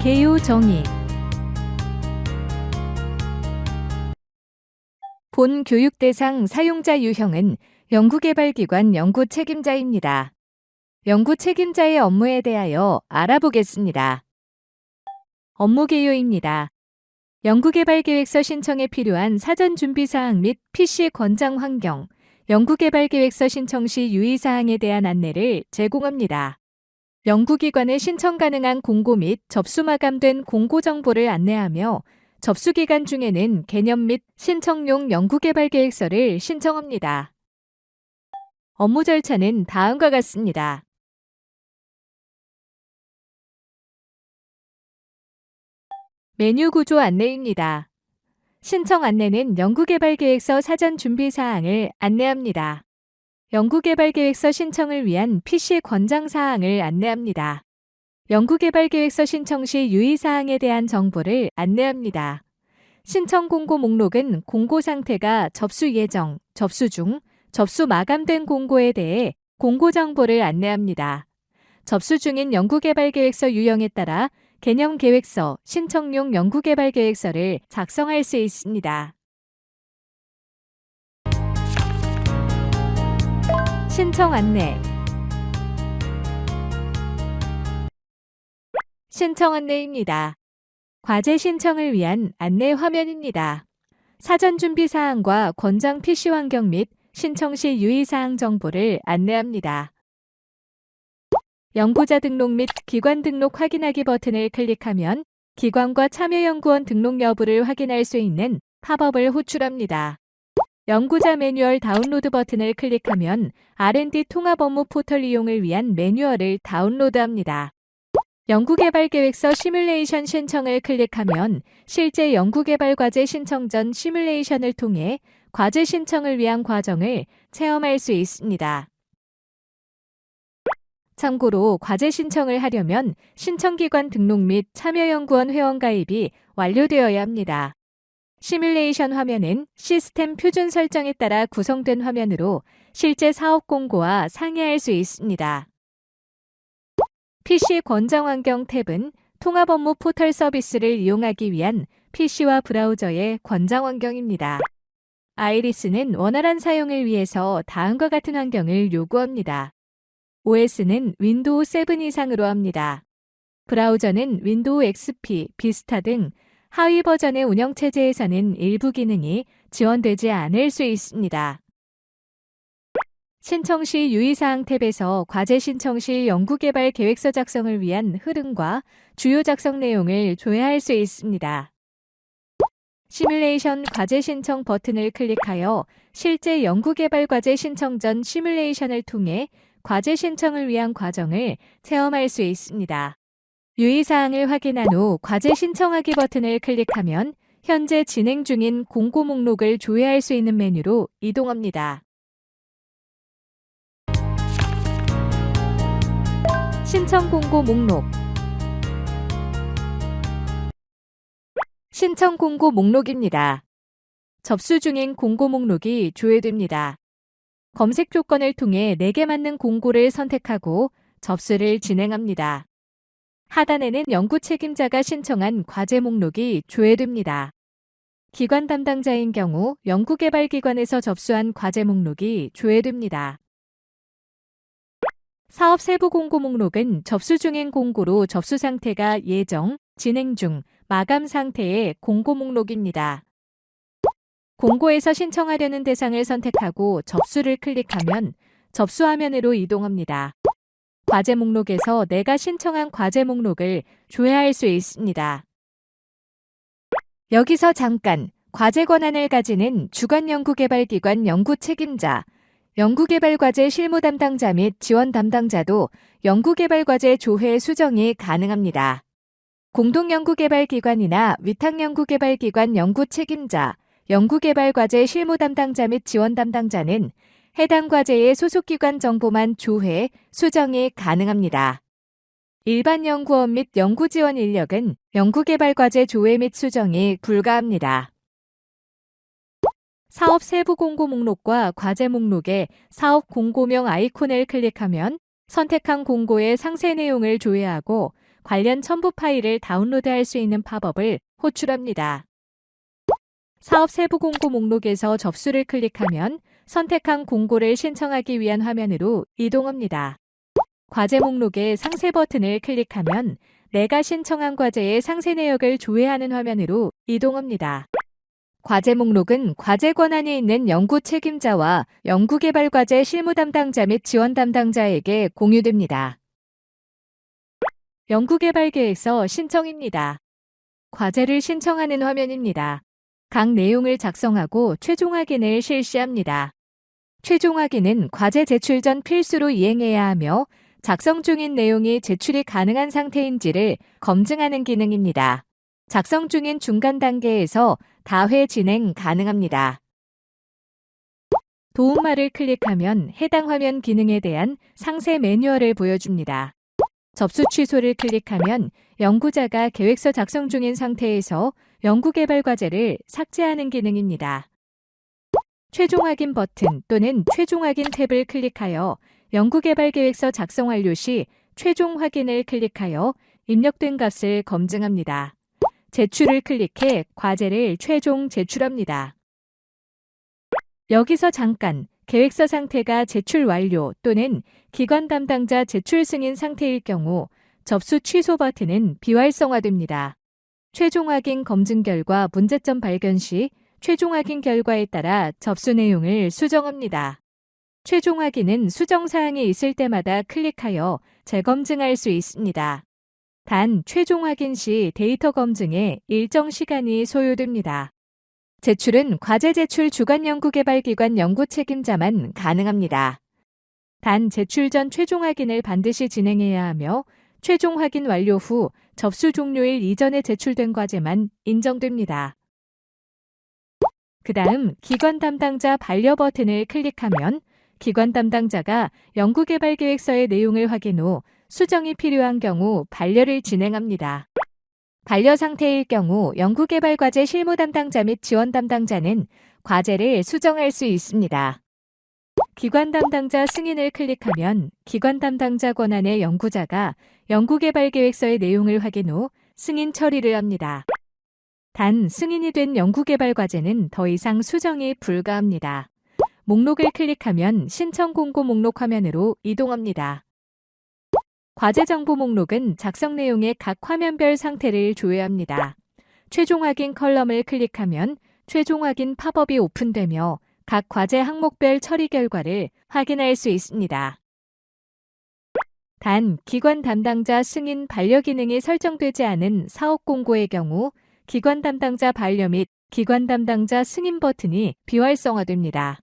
개요 정의. 본 교육 대상 사용자 유형은 연구개발기관 연구 책임자입니다. 연구 책임자의 업무에 대하여 알아보겠습니다. 업무 개요입니다. 연구개발계획서 신청에 필요한 사전 준비사항 및 PC 권장 환경, 연구개발계획서 신청 시 유의사항에 대한 안내를 제공합니다. 연구기관에 신청 가능한 공고 및 접수 마감된 공고 정보를 안내하며 접수기간 중에는 개념 및 신청용 연구개발계획서를 신청합니다. 업무 절차는 다음과 같습니다. 메뉴 구조 안내입니다. 신청 안내는 연구개발계획서 사전 준비사항을 안내합니다. 연구개발계획서 신청을 위한 PC 권장사항을 안내합니다. 연구개발계획서 신청 시 유의사항에 대한 정보를 안내합니다. 신청 공고 목록은 공고 상태가 접수 예정, 접수 중, 접수 마감된 공고에 대해 공고 정보를 안내합니다. 접수 중인 연구개발계획서 유형에 따라 개념 계획서, 신청용 연구개발계획서를 작성할 수 있습니다. 신청 안내. 신청 안내입니다. 과제 신청을 위한 안내 화면입니다. 사전 준비 사항과 권장 PC 환경 및 신청 시 유의사항 정보를 안내합니다. 연구자 등록 및 기관 등록 확인하기 버튼을 클릭하면 기관과 참여연구원 등록 여부를 확인할 수 있는 팝업을 호출합니다. 연구자 매뉴얼 다운로드 버튼을 클릭하면 R&D 통합 업무 포털 이용을 위한 매뉴얼을 다운로드합니다. 연구개발계획서 시뮬레이션 신청을 클릭하면 실제 연구개발 과제 신청 전 시뮬레이션을 통해 과제 신청을 위한 과정을 체험할 수 있습니다. 참고로 과제 신청을 하려면 신청기관 등록 및 참여연구원 회원 가입이 완료되어야 합니다. 시뮬레이션 화면은 시스템 표준 설정에 따라 구성된 화면으로 실제 사업 공고와 상의할 수 있습니다. PC 권장 환경 탭은 통합 업무 포털 서비스를 이용하기 위한 PC와 브라우저의 권장 환경입니다. 아이리스는 원활한 사용을 위해서 다음과 같은 환경을 요구합니다. OS는 윈도우 7 이상으로 합니다. 브라우저는 윈도우 XP, 비스타 등 하위 버전의 운영체제에서는 일부 기능이 지원되지 않을 수 있습니다. 신청 시 유의사항 탭에서 과제 신청 시 연구개발 계획서 작성을 위한 흐름과 주요 작성 내용을 조회할 수 있습니다. 시뮬레이션 과제 신청 버튼을 클릭하여 실제 연구개발 과제 신청 전 시뮬레이션을 통해 과제 신청을 위한 과정을 체험할 수 있습니다. 유의사항을 확인한 후 과제 신청하기 버튼을 클릭하면 현재 진행 중인 공고 목록을 조회할 수 있는 메뉴로 이동합니다. 신청 공고 목록. 신청 공고 목록입니다. 접수 중인 공고 목록이 조회됩니다. 검색 조건을 통해 내게 맞는 공고를 선택하고 접수를 진행합니다. 하단에는 연구 책임자가 신청한 과제 목록이 조회됩니다. 기관 담당자인 경우 연구개발기관에서 접수한 과제 목록이 조회됩니다. 사업 세부 공고 목록은 접수 중인 공고로 접수 상태가 예정, 진행 중, 마감 상태의 공고 목록입니다. 공고에서 신청하려는 대상을 선택하고 접수를 클릭하면 접수 화면으로 이동합니다. 과제 목록에서 내가 신청한 과제 목록을 조회할 수 있습니다. 여기서 잠깐 과제 권한을 가지는 주관연구개발기관 연구 책임자, 연구개발과제 실무 담당자 및 지원 담당자도 연구개발과제 조회 수정이 가능합니다. 공동연구개발기관이나 위탁연구개발기관 연구 책임자, 연구개발과제 실무 담당자 및 지원 담당자는 해당 과제의 소속기관 정보만 조회, 수정이 가능합니다. 일반 연구원 및 연구지원 인력은 연구개발과제 조회 및 수정이 불가합니다. 사업 세부 공고 목록과 과제 목록에 사업 공고명 아이콘을 클릭하면 선택한 공고의 상세 내용을 조회하고 관련 첨부 파일을 다운로드할 수 있는 팝업을 호출합니다. 사업 세부 공고 목록에서 접수를 클릭하면 선택한 공고를 신청하기 위한 화면으로 이동합니다. 과제 목록의 상세 버튼을 클릭하면 내가 신청한 과제의 상세 내역을 조회하는 화면으로 이동합니다. 과제 목록은 과제 권한이 있는 연구 책임자와 연구개발 과제 실무 담당자 및 지원 담당자에게 공유됩니다. 연구개발 계획서 신청입니다. 과제를 신청하는 화면입니다. 각 내용을 작성하고 최종 확인을 실시합니다. 최종 확인은 과제 제출 전 필수로 이행해야 하며 작성 중인 내용이 제출이 가능한 상태인지를 검증하는 기능입니다. 작성 중인 중간 단계에서 다회 진행 가능합니다. 도움말을 클릭하면 해당 화면 기능에 대한 상세 매뉴얼을 보여줍니다. 접수 취소를 클릭하면 연구자가 계획서 작성 중인 상태에서 연구개발 과제를 삭제하는 기능입니다. 최종 확인 버튼 또는 최종 확인 탭을 클릭하여 연구개발 계획서 작성 완료 시 최종 확인을 클릭하여 입력된 값을 검증합니다. 제출을 클릭해 과제를 최종 제출합니다. 여기서 잠깐 계획서 상태가 제출 완료 또는 기관 담당자 제출 승인 상태일 경우 접수 취소 버튼은 비활성화됩니다. 최종 확인 검증 결과 문제점 발견 시 최종 확인 결과에 따라 접수 내용을 수정합니다. 최종 확인은 수정 사항이 있을 때마다 클릭하여 재검증할 수 있습니다. 단 최종 확인 시 데이터 검증에 일정 시간이 소요됩니다. 제출은 과제 제출 주관 연구개발기관 연구 책임자만 가능합니다. 단 제출 전 최종 확인을 반드시 진행해야 하며 최종 확인 완료 후 접수 종료일 이전에 제출된 과제만 인정됩니다. 그 다음 기관 담당자 반려 버튼을 클릭하면 기관 담당자가 연구개발 계획서의 내용을 확인 후 수정이 필요한 경우 반려를 진행합니다. 반려 상태일 경우 연구개발 과제 실무 담당자 및 지원 담당자는 과제를 수정할 수 있습니다. 기관 담당자 승인을 클릭하면 기관 담당자 권한의 연구자가 연구개발 계획서의 내용을 확인 후 승인 처리를 합니다. 단 승인이 된 연구개발 과제는 더 이상 수정이 불가합니다. 목록을 클릭하면 신청 공고 목록 화면으로 이동합니다. 과제 정보 목록은 작성 내용의 각 화면별 상태를 조회합니다. 최종 확인 컬럼을 클릭하면 최종 확인 팝업이 오픈되며 각 과제 항목별 처리 결과를 확인할 수 있습니다. 단, 기관 담당자 승인 반려 기능이 설정되지 않은 사업 공고의 경우 기관 담당자 반려 및 기관 담당자 승인 버튼이 비활성화됩니다.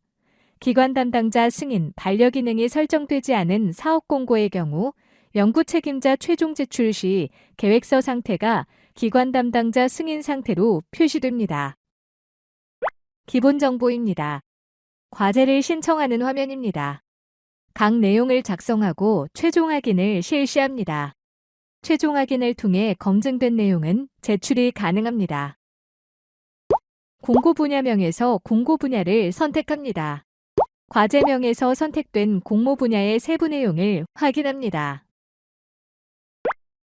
기관 담당자 승인 반려 기능이 설정되지 않은 사업 공고의 경우 연구 책임자 최종 제출 시 계획서 상태가 기관 담당자 승인 상태로 표시됩니다. 기본 정보입니다. 과제를 신청하는 화면입니다. 각 내용을 작성하고 최종 확인을 실시합니다. 최종 확인을 통해 검증된 내용은 제출이 가능합니다. 공고 분야명에서 공고 분야를 선택합니다. 과제명에서 선택된 공모 분야의 세부 내용을 확인합니다.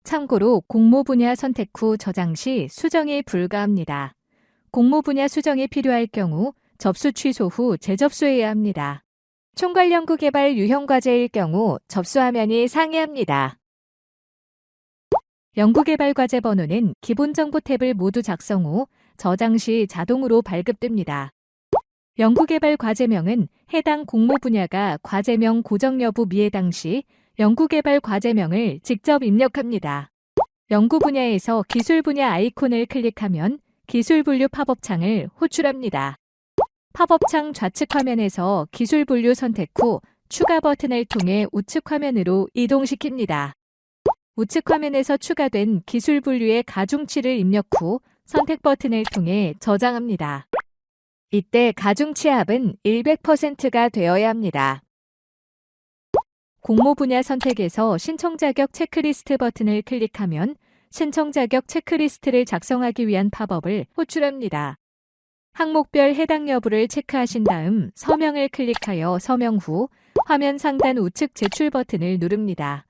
참고로 공모 분야 선택 후 저장 시 수정이 불가합니다. 공모 분야 수정이 필요할 경우 접수 취소 후 재접수해야 합니다. 총괄 연구개발 유형 과제일 경우 접수 화면이 상이합니다. 연구개발 과제 번호는 기본 정보 탭을 모두 작성 후 저장 시 자동으로 발급됩니다. 연구개발 과제명은 해당 공모 분야가 과제명 고정 여부 미해당 시 연구개발 과제명을 직접 입력합니다. 연구 분야에서 기술 분야 아이콘을 클릭하면 기술 분류 팝업 창을 호출합니다. 팝업 창 좌측 화면에서 기술 분류 선택 후 추가 버튼을 통해 우측 화면으로 이동시킵니다. 우측 화면에서 추가된 기술 분류의 가중치를 입력 후 선택 버튼을 통해 저장합니다. 이때 가중치 합은 100%가 되어야 합니다. 공모 분야 선택에서 신청 자격 체크리스트 버튼을 클릭하면 신청 자격 체크리스트를 작성하기 위한 팝업을 호출합니다. 항목별 해당 여부를 체크하신 다음 서명을 클릭하여 서명 후 화면 상단 우측 제출 버튼을 누릅니다.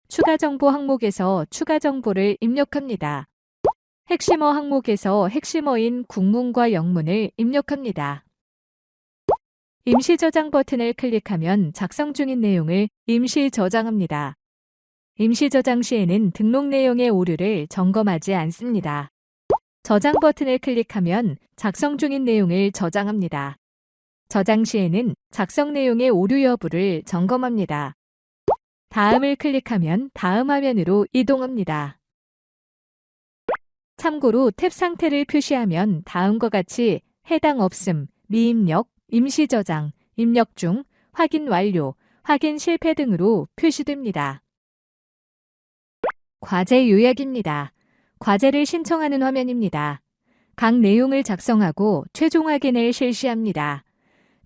추가 정보 항목에서 추가 정보를 입력합니다. 핵심어 항목에서 핵심어인 국문과 영문을 입력합니다. 임시 저장 버튼을 클릭하면 작성 중인 내용을 임시 저장합니다. 임시 저장 시에는 등록 내용의 오류를 점검하지 않습니다. 저장 버튼을 클릭하면 작성 중인 내용을 저장합니다. 저장 시에는 작성 내용의 오류 여부를 점검합니다. 다음을 클릭하면 다음 화면으로 이동합니다. 참고로 탭 상태를 표시하면 다음과 같이 해당 없음, 미입력, 임시 저장, 입력 중, 확인 완료, 확인 실패 등으로 표시됩니다. 과제 요약입니다. 과제를 신청하는 화면입니다. 각 내용을 작성하고 최종 확인을 실시합니다.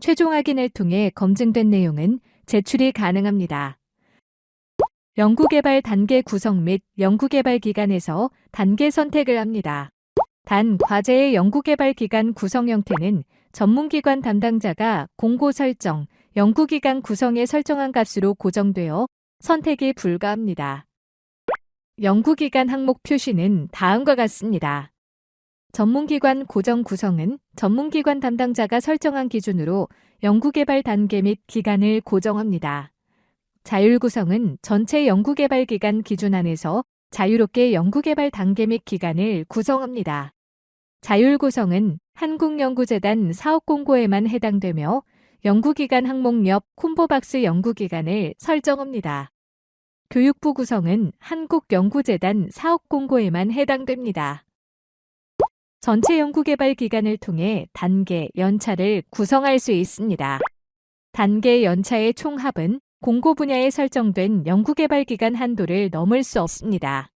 최종 확인을 통해 검증된 내용은 제출이 가능합니다. 연구개발 단계 구성 및 연구개발 기간에서 단계 선택을 합니다. 단, 과제의 연구개발 기간 구성 형태는 전문기관 담당자가 공고 설정, 연구기간 구성에 설정한 값으로 고정되어 선택이 불가합니다. 연구기간 항목 표시는 다음과 같습니다. 전문기관 고정 구성은 전문기관 담당자가 설정한 기준으로 연구개발 단계 및 기간을 고정합니다. 자율구성은 전체 연구개발 기간 기준 안에서 자유롭게 연구개발 단계 및 기간을 구성합니다. 자율구성은 한국연구재단 사업공고에만 해당되며 연구기간 항목 옆 콤보박스 연구기간을 설정합니다. 교육부 구성은 한국연구재단 사업공고에만 해당됩니다. 전체 연구개발 기간을 통해 단계, 연차를 구성할 수 있습니다. 단계, 연차의 총합은 공고 분야에 설정된 연구개발 기간 한도를 넘을 수 없습니다.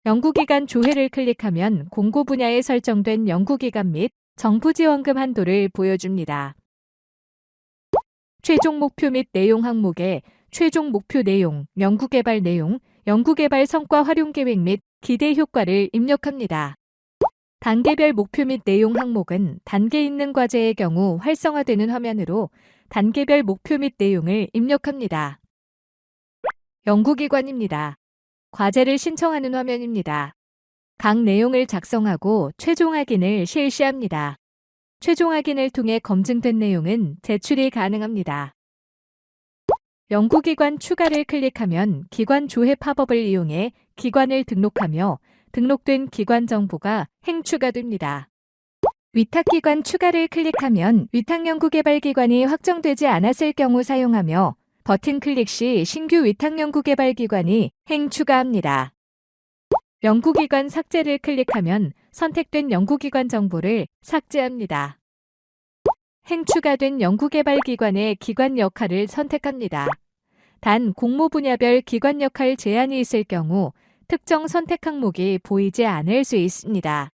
연구기간 조회를 클릭하면 공고 분야에 설정된 연구기간 및 정부지원금 한도를 보여줍니다. 최종 목표 및 내용 항목에 최종 목표 내용, 연구개발 내용, 연구개발 성과 활용 계획 및 기대 효과를 입력합니다. 단계별 목표 및 내용 항목은 단계 있는 과제의 경우 활성화되는 화면으로 단계별 목표 및 내용을 입력합니다. 연구기관입니다. 과제를 신청하는 화면입니다. 각 내용을 작성하고 최종 확인을 실시합니다. 최종 확인을 통해 검증된 내용은 제출이 가능합니다. 연구기관 추가를 클릭하면 기관 조회 팝업을 이용해 기관을 등록하며 등록된 기관 정보가 행추가됩니다. 위탁기관 추가를 클릭하면 위탁연구개발기관이 확정되지 않았을 경우 사용하며 버튼 클릭 시 신규 위탁연구개발기관이 행추가합니다. 연구기관 삭제를 클릭하면 선택된 연구기관 정보를 삭제합니다. 행추가된 연구개발기관의 기관 역할을 선택합니다. 단, 공모 분야별 기관 역할 제한이 있을 경우 특정 선택 항목이 보이지 않을 수 있습니다.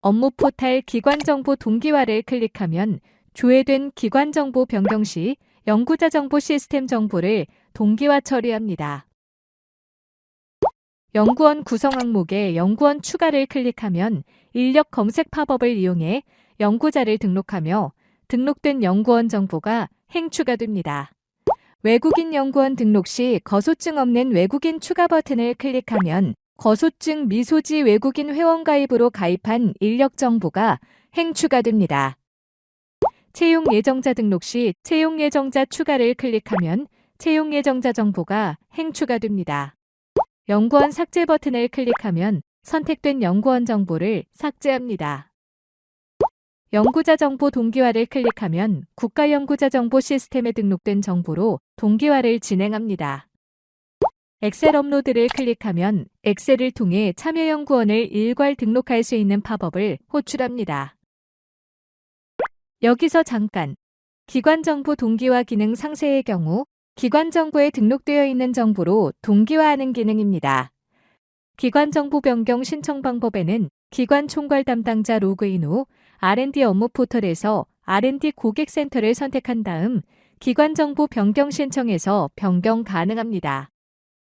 업무 포탈 기관정보 동기화를 클릭하면 조회된 기관정보 변경 시 연구자 정보 시스템 정보를 동기화 처리합니다. 연구원 구성 항목에 연구원 추가를 클릭하면 인력 검색 팝업을 이용해 연구자를 등록하며 등록된 연구원 정보가 행추가 됩니다. 외국인 연구원 등록 시 거소증 없는 외국인 추가 버튼을 클릭하면 거소증 미소지 외국인 회원 가입으로 가입한 인력 정보가 행추가 됩니다. 채용 예정자 등록 시 채용 예정자 추가를 클릭하면 채용 예정자 정보가 행추가 됩니다. 연구원 삭제 버튼을 클릭하면 선택된 연구원 정보를 삭제합니다. 연구자 정보 동기화를 클릭하면 국가연구자 정보 시스템에 등록된 정보로 동기화를 진행합니다. 엑셀 업로드를 클릭하면 엑셀을 통해 참여연구원을 일괄 등록할 수 있는 팝업을 호출합니다. 여기서 잠깐, 기관정보 동기화 기능 상세의 경우 기관정보에 등록되어 있는 정보로 동기화하는 기능입니다. 기관정보 변경 신청 방법에는 기관 총괄 담당자 로그인 후 R&D 업무 포털에서 R&D 고객센터를 선택한 다음 기관정보 변경 신청에서 변경 가능합니다.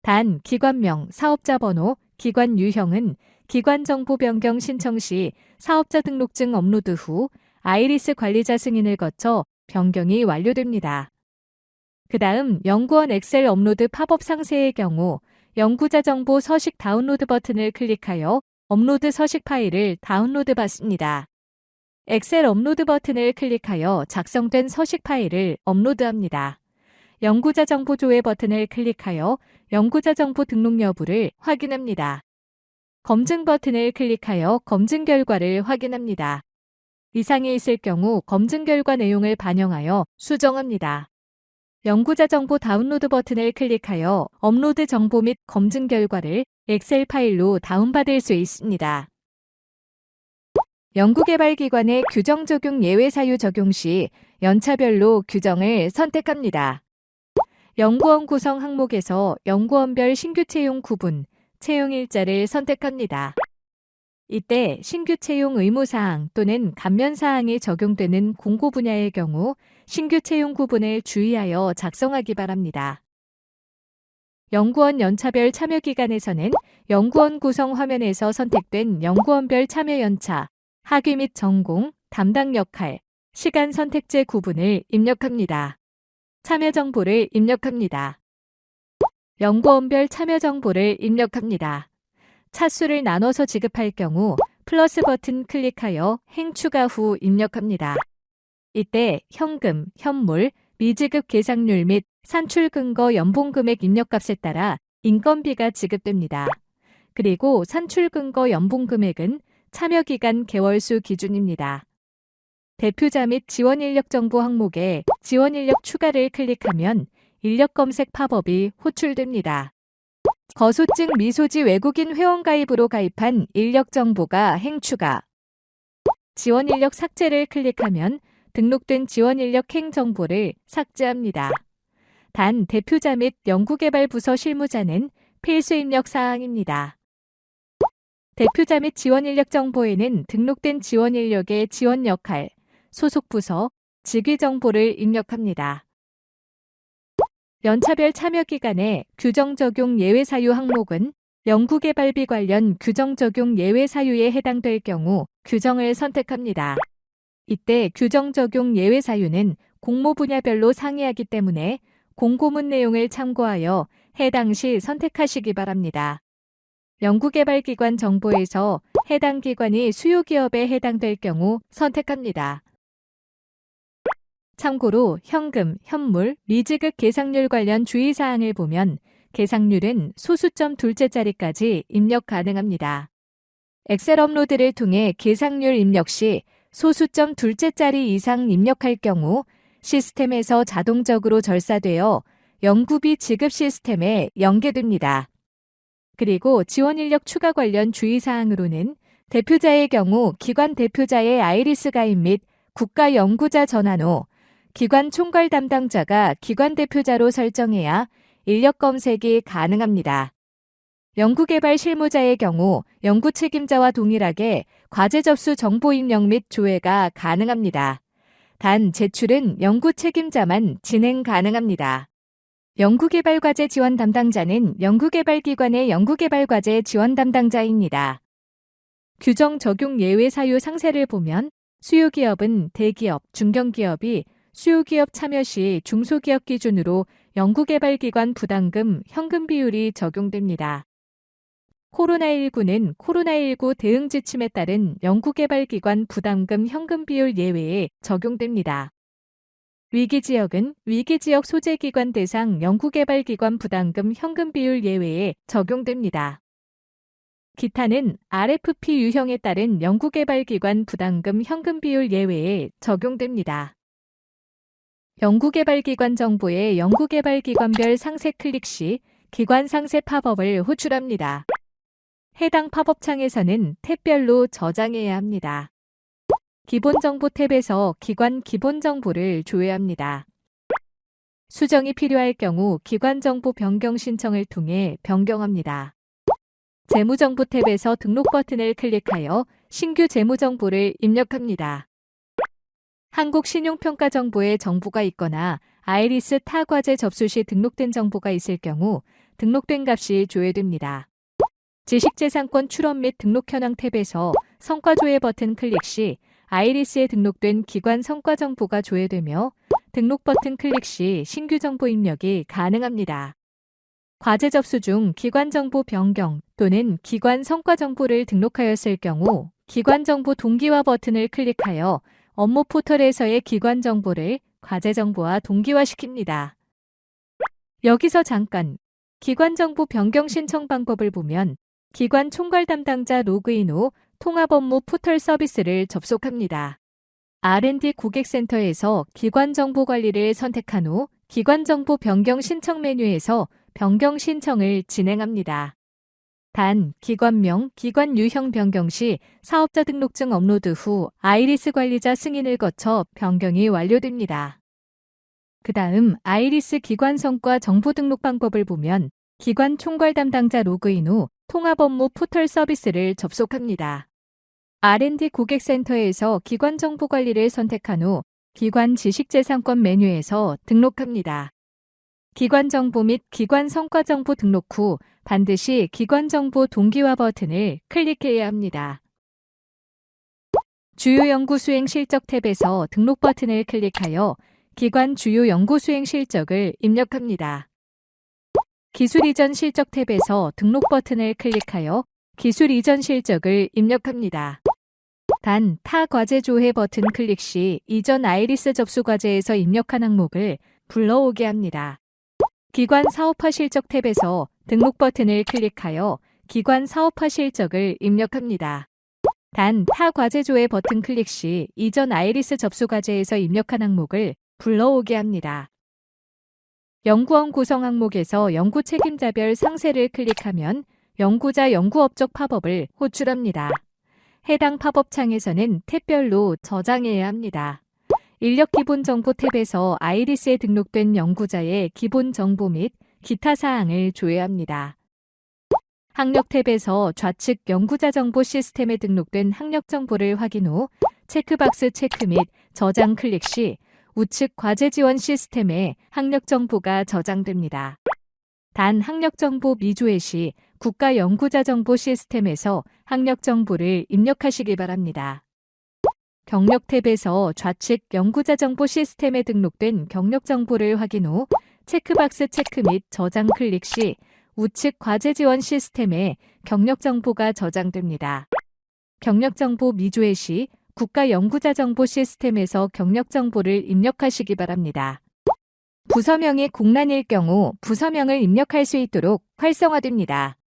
단, 기관명, 사업자 번호, 기관 유형은 기관정보 변경 신청 시 사업자 등록증 업로드 후 아이리스 관리자 승인을 거쳐 변경이 완료됩니다. 그 다음 연구원 엑셀 업로드 팝업 상세의 경우 연구자 정보 서식 다운로드 버튼을 클릭하여 업로드 서식 파일을 다운로드 받습니다. 엑셀 업로드 버튼을 클릭하여 작성된 서식 파일을 업로드합니다. 연구자 정보 조회 버튼을 클릭하여 연구자 정보 등록 여부를 확인합니다. 검증 버튼을 클릭하여 검증 결과를 확인합니다. 이상이 있을 경우 검증 결과 내용을 반영하여 수정합니다. 연구자 정보 다운로드 버튼을 클릭하여 업로드 정보 및 검증 결과를 엑셀 파일로 다운받을 수 있습니다. 연구개발기관의 규정 적용 예외 사유 적용 시 연차별로 규정을 선택합니다. 연구원 구성 항목에서 연구원별 신규 채용 구분, 채용 일자를 선택합니다. 이때 신규 채용 의무사항 또는 감면사항이 적용되는 공고 분야의 경우 신규 채용 구분을 주의하여 작성하기 바랍니다. 연구원 연차별 참여 기간에서는 연구원 구성 화면에서 선택된 연구원별 참여 연차, 학위 및 전공, 담당 역할, 시간 선택제 구분을 입력합니다. 참여 정보를 입력합니다. 연구원별 참여 정보를 입력합니다. 차수를 나눠서 지급할 경우 플러스 버튼 클릭하여 행 추가 후 입력합니다. 이때 현금, 현물, 미지급 계상률 및 산출 근거 연봉 금액 입력값에 따라 인건비가 지급됩니다. 그리고 산출 근거 연봉 금액은 참여 기간 개월수 기준입니다. 대표자 및 지원 인력 정보 항목에 지원 인력 추가를 클릭하면 인력 검색 팝업이 호출됩니다. 거소증 미소지 외국인 회원 가입으로 가입한 인력 정보가 행 추가. 지원 인력 삭제를 클릭하면 등록된 지원 인력 행 정보를 삭제합니다. 단 대표자 및 연구개발부서 실무자는 필수 입력 사항입니다. 대표자 및 지원 인력 정보에는 등록된 지원 인력의 지원 역할, 소속 부서, 직위 정보를 입력합니다. 연차별 참여 기간에 규정 적용 예외 사유 항목은 연구개발비 관련 규정 적용 예외 사유에 해당될 경우 규정을 선택합니다. 이때 규정 적용 예외 사유는 공모 분야별로 상이하기 때문에 공고문 내용을 참고하여 해당 시 선택하시기 바랍니다. 연구개발기관 정보에서 해당 기관이 수요기업에 해당될 경우 선택합니다. 참고로 현금, 현물, 미지급 계상률 관련 주의사항을 보면 계상률은 소수점 둘째 자리까지 입력 가능합니다. 엑셀 업로드를 통해 계상률 입력 시 소수점 둘째 자리 이상 입력할 경우 시스템에서 자동적으로 절사되어 연구비 지급 시스템에 연계됩니다. 그리고 지원 인력 추가 관련 주의사항으로는 대표자의 경우 기관 대표자의 아이리스 가입 및 국가 연구자 전환 후 기관 총괄 담당자가 기관 대표자로 설정해야 인력 검색이 가능합니다. 연구개발 실무자의 경우 연구 책임자와 동일하게 과제 접수 정보 입력 및 조회가 가능합니다. 단 제출은 연구 책임자만 진행 가능합니다. 연구개발과제 지원 담당자는 연구개발기관의 연구개발과제 지원 담당자입니다. 규정 적용 예외 사유 상세를 보면 수요기업은 대기업, 중견기업이 수요기업 참여 시 중소기업 기준으로 연구개발기관 부담금 현금 비율이 적용됩니다. 코로나19는 코로나19 대응 지침에 따른 연구개발기관 부담금 현금 비율 예외에 적용됩니다. 위기지역은 위기지역 소재기관 대상 연구개발기관 부담금 현금 비율 예외에 적용됩니다. 기타는 RFP 유형에 따른 연구개발기관 부담금 현금 비율 예외에 적용됩니다. 연구개발기관 정보의 연구개발기관별 상세 클릭 시 기관 상세 팝업을 호출합니다. 해당 팝업 창에서는 탭별로 저장해야 합니다. 기본정보 탭에서 기관 기본정보를 조회합니다. 수정이 필요할 경우 기관정보 변경 신청을 통해 변경합니다. 재무정보 탭에서 등록 버튼을 클릭하여 신규 재무정보를 입력합니다. 한국신용평가 정보에 정보가 있거나 아이리스 타 과제 접수 시 등록된 정보가 있을 경우 등록된 값이 조회됩니다. 지식재산권 출원 및 등록 현황 탭에서 성과 조회 버튼 클릭 시 아이리스에 등록된 기관 성과 정보가 조회되며 등록 버튼 클릭 시 신규 정보 입력이 가능합니다. 과제 접수 중 기관 정보 변경 또는 기관 성과 정보를 등록하였을 경우 기관 정보 동기화 버튼을 클릭하여 업무 포털에서의 기관 정보를 과제 정보와 동기화시킵니다. 여기서 잠깐 기관 정보 변경 신청 방법을 보면 기관 총괄 담당자 로그인 후 통합 업무 포털 서비스를 접속합니다. R&D 고객센터에서 기관 정보 관리를 선택한 후 기관 정보 변경 신청 메뉴에서 변경 신청을 진행합니다. 단, 기관명, 기관 유형 변경 시 사업자 등록증 업로드 후 아이리스 관리자 승인을 거쳐 변경이 완료됩니다. 그 다음 아이리스 기관 성과 정보 등록 방법을 보면 기관 총괄 담당자 로그인 후 통합 업무 포털 서비스를 접속합니다. R&D 고객센터에서 기관 정보 관리를 선택한 후 기관 지식재산권 메뉴에서 등록합니다. 기관 정보 및 기관 성과 정보 등록 후 반드시 기관 정보 동기화 버튼을 클릭해야 합니다. 주요 연구 수행 실적 탭에서 등록 버튼을 클릭하여 기관 주요 연구 수행 실적을 입력합니다. 기술 이전 실적 탭에서 등록 버튼을 클릭하여 기술 이전 실적을 입력합니다. 단, 타 과제 조회 버튼 클릭 시 이전 아이리스 접수 과제에서 입력한 항목을 불러오게 합니다. 기관 사업화 실적 탭에서 등록 버튼을 클릭하여 기관 사업화 실적을 입력합니다. 단, 타 과제 조회 버튼 클릭 시 이전 아이리스 접수 과제에서 입력한 항목을 불러오게 합니다. 연구원 구성 항목에서 연구 책임자별 상세를 클릭하면 연구자 연구업적 팝업을 호출합니다. 해당 팝업 창에서는 탭별로 저장해야 합니다. 인력 기본 정보 탭에서 아이리스에 등록된 연구자의 기본 정보 및 기타 사항을 조회합니다. 학력 탭에서 좌측 연구자 정보 시스템에 등록된 학력 정보를 확인 후 체크박스 체크 및 저장 클릭 시 우측 과제 지원 시스템에 학력 정보가 저장됩니다. 단, 학력 정보 미조회 시 국가 연구자 정보 시스템에서 학력 정보를 입력하시기 바랍니다. 경력 탭에서 좌측 연구자 정보 시스템에 등록된 경력 정보를 확인 후 체크박스 체크 및 저장 클릭 시 우측 과제 지원 시스템에 경력 정보가 저장됩니다. 경력 정보 미조회 시 국가 연구자 정보 시스템에서 경력 정보를 입력하시기 바랍니다. 부서명이 공란일 경우 부서명을 입력할 수 있도록 활성화됩니다.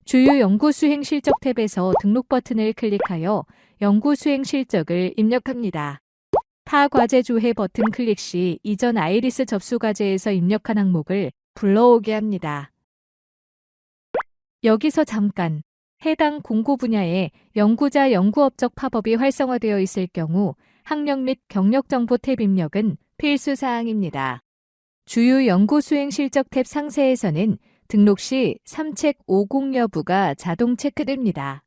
주요 연구 수행 실적 탭에서 등록 버튼을 클릭하여 연구 수행 실적을 입력합니다. 타 과제 조회 버튼 클릭 시 이전 아이리스 접수 과제에서 입력한 항목을 불러오게 합니다. 여기서 잠깐 해당 공고 분야에 연구자 연구업적 팝업이 활성화되어 있을 경우 학력 및 경력 정보 탭 입력은 필수 사항입니다. 주요 연구 수행 실적 탭 상세에서는 등록 시 3책 50 여부가 자동 체크됩니다.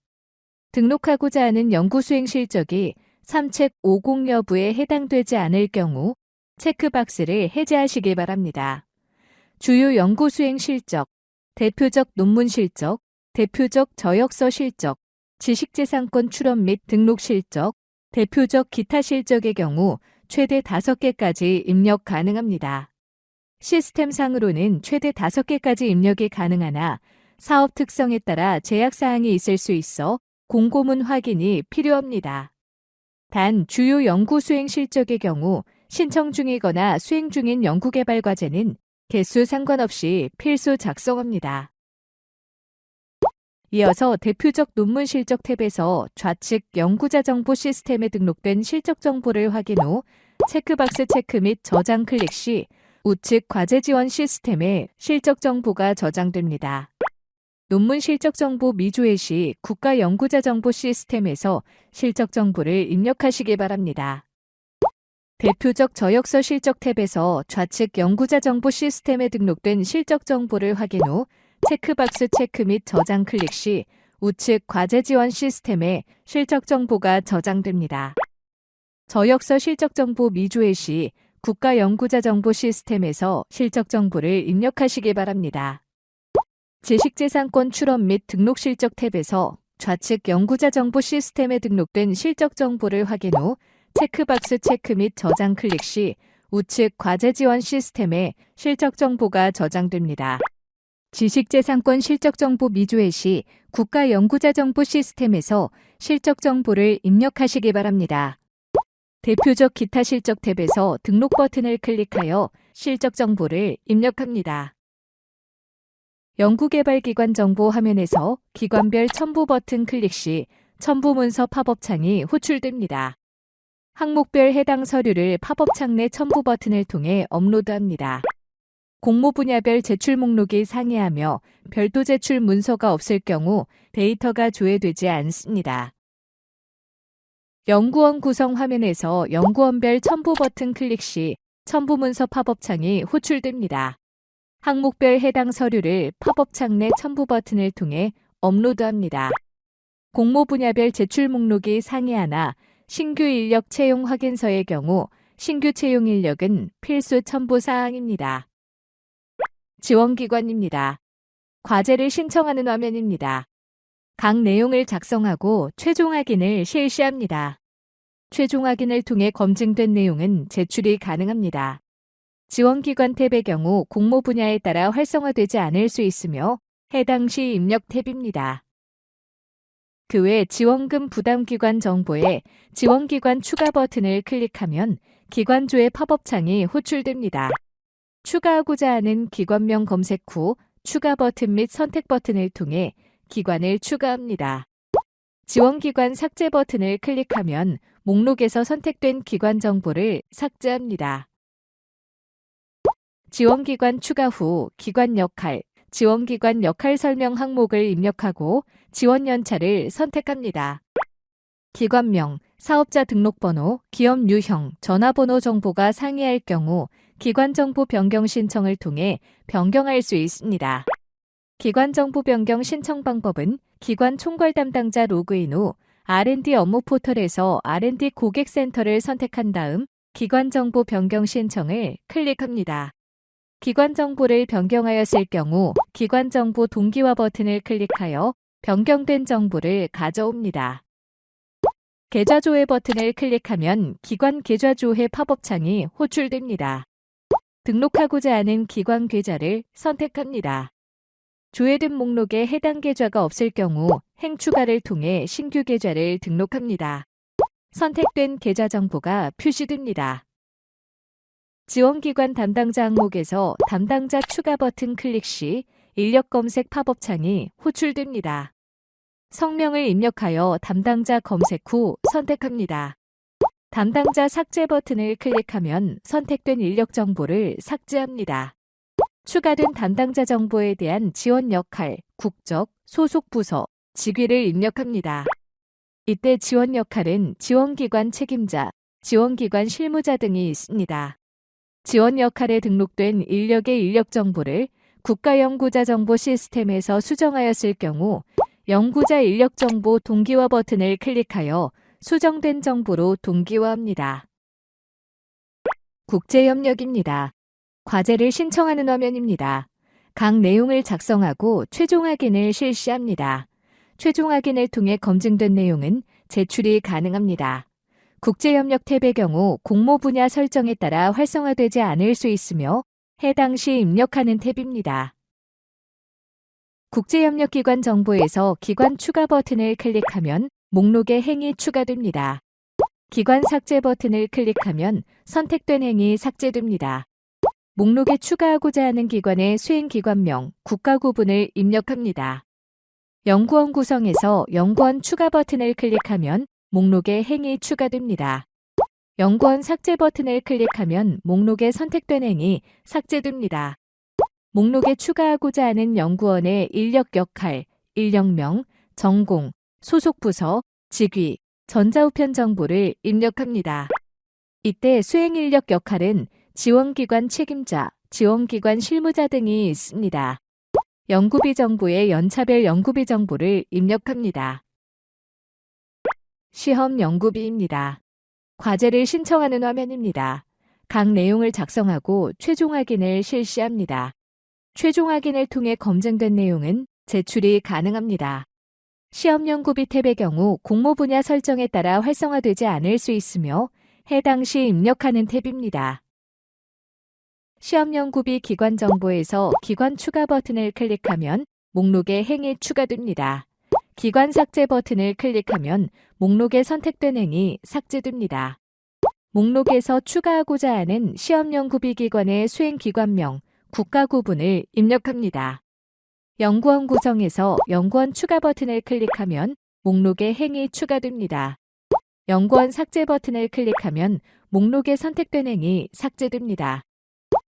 등록하고자 하는 연구 수행 실적이 3책 50 여부에 해당되지 않을 경우 체크박스를 해제하시기 바랍니다. 주요 연구 수행 실적, 대표적 논문 실적, 대표적 저역서 실적, 지식재산권 출원 및 등록 실적, 대표적 기타 실적의 경우 최대 5개까지 입력 가능합니다. 시스템상으로는 최대 5개까지 입력이 가능하나 사업 특성에 따라 제약사항이 있을 수 있어 공고문 확인이 필요합니다. 단, 주요 연구 수행 실적의 경우 신청 중이거나 수행 중인 연구개발 과제는 개수 상관없이 필수 작성합니다. 이어서 대표적 논문 실적 탭에서 좌측 연구자 정보 시스템에 등록된 실적 정보를 확인 후 체크박스 체크 및 저장 클릭 시 우측 과제 지원 시스템에 실적 정보가 저장됩니다. 논문 실적 정보 미조회 시 국가 연구자 정보 시스템에서 실적 정보를 입력하시기 바랍니다. 대표적 저역서 실적 탭에서 좌측 연구자 정보 시스템에 등록된 실적 정보를 확인 후 체크박스 체크 및 저장 클릭 시 우측 과제 지원 시스템에 실적 정보가 저장됩니다. 저역서 실적 정보 미조회 시 국가 연구자 정보 시스템에서 실적 정보를 입력하시기 바랍니다. 지식재산권 출원 및 등록 실적 탭에서 좌측 연구자 정보 시스템에 등록된 실적 정보를 확인 후 체크박스 체크 및 저장 클릭 시 우측 과제 지원 시스템에 실적 정보가 저장됩니다. 지식재산권 실적정보 미조회 시 국가연구자정보 시스템에서 실적정보를 입력하시기 바랍니다. 대표적 기타 실적 탭에서 등록 버튼을 클릭하여 실적정보를 입력합니다. 연구개발기관 정보 화면에서 기관별 첨부 버튼 클릭 시 첨부 문서 팝업 창이 호출됩니다. 항목별 해당 서류를 팝업 창 내 첨부 버튼을 통해 업로드합니다. 공모 분야별 제출 목록이 상이하며 별도 제출 문서가 없을 경우 데이터가 조회되지 않습니다. 연구원 구성 화면에서 연구원별 첨부 버튼 클릭 시 첨부 문서 팝업 창이 호출됩니다. 항목별 해당 서류를 팝업 창 내 첨부 버튼을 통해 업로드합니다. 공모 분야별 제출 목록이 상이하나 신규 인력 채용 확인서의 경우 신규 채용 인력은 필수 첨부 사항입니다. 지원기관입니다. 과제를 신청하는 화면입니다. 각 내용을 작성하고 최종 확인을 실시합니다. 최종 확인을 통해 검증된 내용은 제출이 가능합니다. 지원기관 탭의 경우 공모 분야에 따라 활성화되지 않을 수 있으며 해당 시 입력 탭입니다. 그 외 지원금 부담기관 정보에 지원기관 추가 버튼을 클릭하면 기관조회 팝업 창이 호출됩니다. 추가하고자 하는 기관명 검색 후 추가 버튼 및 선택 버튼을 통해 기관을 추가합니다. 지원기관 삭제 버튼을 클릭하면 목록에서 선택된 기관 정보를 삭제합니다. 지원기관 추가 후 기관 역할, 지원기관 역할 설명 항목을 입력하고 지원 연차를 선택합니다. 기관명, 사업자 등록번호, 기업 유형, 전화번호 정보가 상이할 경우 기관정보 변경 신청을 통해 변경할 수 있습니다. 기관정보 변경 신청 방법은 기관 총괄 담당자 로그인 후 R&D 업무 포털에서 R&D 고객센터를 선택한 다음 기관정보 변경 신청을 클릭합니다. 기관정보를 변경하였을 경우 기관정보 동기화 버튼을 클릭하여 변경된 정보를 가져옵니다. 계좌조회 버튼을 클릭하면 기관 계좌조회 팝업 창이 호출됩니다. 등록하고자 하는 기관 계좌를 선택합니다. 조회된 목록에 해당 계좌가 없을 경우 행추가를 통해 신규 계좌를 등록합니다. 선택된 계좌 정보가 표시됩니다. 지원기관 담당자 항목에서 담당자 추가 버튼 클릭 시 인력 검색 팝업 창이 호출됩니다. 성명을 입력하여 담당자 검색 후 선택합니다. 담당자 삭제 버튼을 클릭하면 선택된 인력 정보를 삭제합니다. 추가된 담당자 정보에 대한 지원 역할, 국적, 소속 부서, 직위를 입력합니다. 이때 지원 역할은 지원기관 책임자, 지원기관 실무자 등이 있습니다. 지원 역할에 등록된 인력의 인력 정보를 국가연구자 정보 시스템에서 수정하였을 경우 연구자 인력 정보 동기화 버튼을 클릭하여 수정된 정보로 동기화합니다. 국제협력입니다. 과제를 신청하는 화면입니다. 각 내용을 작성하고 최종 확인을 실시합니다. 최종 확인을 통해 검증된 내용은 제출이 가능합니다. 국제협력 탭의 경우 공모 분야 설정에 따라 활성화되지 않을 수 있으며 해당 시 입력하는 탭입니다. 국제협력기관 정보에서 기관 추가 버튼을 클릭하면 목록에 행이 추가됩니다. 기관 삭제 버튼을 클릭하면 선택된 행이 삭제됩니다. 목록에 추가하고자 하는 기관의 수행기관명, 국가구분을 입력합니다. 연구원 구성에서 연구원 추가 버튼을 클릭하면 목록에 행이 추가됩니다. 연구원 삭제 버튼을 클릭하면 목록에 선택된 행이 삭제됩니다. 목록에 추가하고자 하는 연구원의 인력 역할, 인력명, 전공, 소속 부서, 직위, 전자우편 정보를 입력합니다. 이때 수행인력 역할은 지원기관 책임자, 지원기관 실무자 등이 있습니다. 연구비 정보의 연차별 연구비 정보를 입력합니다. 시험 연구비입니다. 과제를 신청하는 화면입니다. 각 내용을 작성하고 최종 확인을 실시합니다. 최종 확인을 통해 검증된 내용은 제출이 가능합니다. 시험 연구비 탭의 경우 공모 분야 설정에 따라 활성화되지 않을 수 있으며 해당 시 입력하는 탭입니다. 시험연구비 기관 정보에서 기관 추가 버튼을 클릭하면 목록에 행이 추가됩니다. 기관 삭제 버튼을 클릭하면 목록에 선택된 행이 삭제됩니다. 목록에서 추가하고자 하는 시험연구비 기관의 수행기관명, 국가구분을 입력합니다. 연구원 구성에서 연구원 추가 버튼을 클릭하면 목록에 행이 추가됩니다. 연구원 삭제 버튼을 클릭하면 목록에 선택된 행이 삭제됩니다.